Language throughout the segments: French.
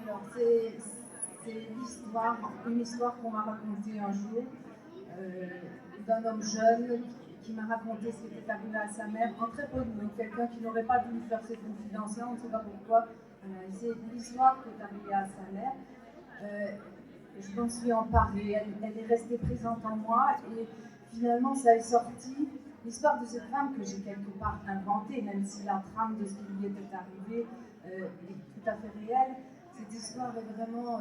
Alors, c'est une histoire qu'on m'a racontée un jour d'un homme jeune qui m'a raconté ce qui était arrivé à sa mère en très peu de mots. Quelqu'un qui n'aurait pas dû lui faire ses confidences, on ne sait pas pourquoi. C'est l'histoire qui est arrivée à sa mère. Je m'en suis emparée, elle est restée présente en moi et finalement ça est sorti. L'histoire de cette femme que j'ai quelque part inventée, même si la trame de ce qui lui était arrivé est tout à fait réelle, cette histoire est vraiment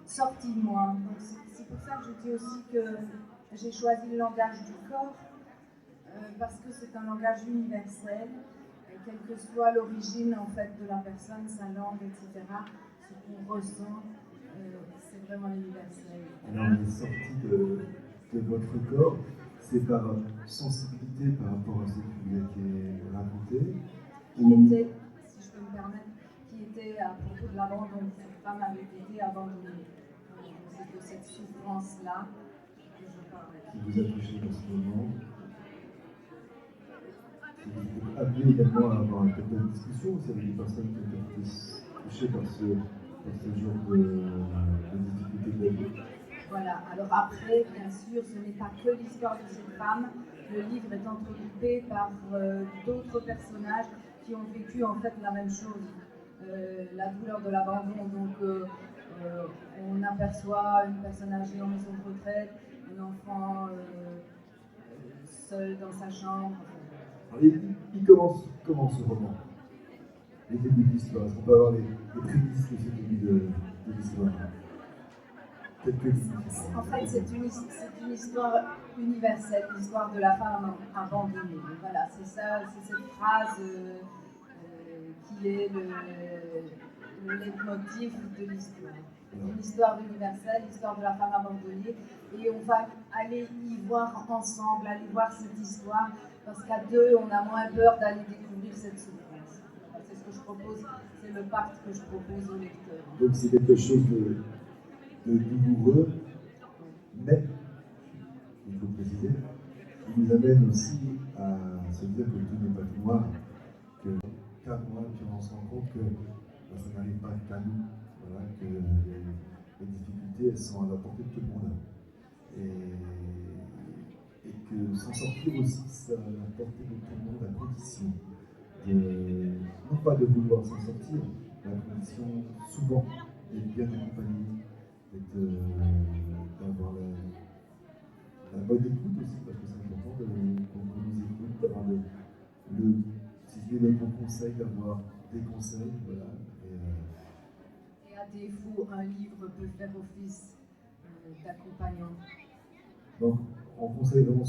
sortie de moi. Donc c'est pour ça que je dis aussi que j'ai choisi le langage du corps, parce que c'est un langage universel, quelle que soit l'origine en fait de la personne, sa langue, etc. Ce qu'on ressent, c'est vraiment universel. Alors les sorties de votre corps, c'est par sensibilité par rapport à ce qui vous a été raconté, qui était, si je peux me permettre, qui était à propos de l'abandon. Cette femme avait été abandonnée. C'est de cette souffrance-là que je parlais. Qui vous a touché dans ce moment, qui vous a amené également à avoir un peu de discussion aussi avec des personnes qui ont été touchées par ce genre de difficultés de la vie. Voilà, alors après, bien sûr, ce n'est pas que l'histoire de cette femme. Le livre est entrecoupé par d'autres personnages qui ont vécu en fait la même chose. La douleur de l'abandon, donc on aperçoit une personne âgée en maison de retraite, un enfant seul dans sa chambre. Alors, il commence comment ce roman? Les débuts de l'histoire, est-ce qu'on peut avoir les prémices de ce début de l'histoire? En fait, c'est une histoire universelle, l'histoire de la femme abandonnée. Voilà, c'est ça, c'est cette phrase qui est le leitmotiv de l'histoire. C'est une histoire universelle, l'histoire de la femme abandonnée, et on va aller y voir ensemble, aller voir cette histoire, parce qu'à deux, on a moins peur d'aller découvrir cette souffrance. C'est ce que je propose, c'est le pacte que je propose au lecteur. Donc c'est quelque chose de douloureux, mais, il faut préciser, qui nous amène aussi à se dire que tout n'est pas tout noir, qu'à moi, puis on se rend compte que ça n'arrive pas qu'à nous, voilà, que les difficultés, elles sont à la portée de tout le monde. Et que s'en sortir aussi, ça à la portée de tout le monde, à condition non pas de vouloir s'en sortir, mais à condition souvent d'être bien accompagné, d'avoir la bonne écoute aussi, parce que c'est important qu'on nous écoute, d'avoir si je dis le bon conseil, d'avoir des conseils, voilà. Et à défaut, un livre peut faire office d'accompagnant. Donc, on conseille vraiment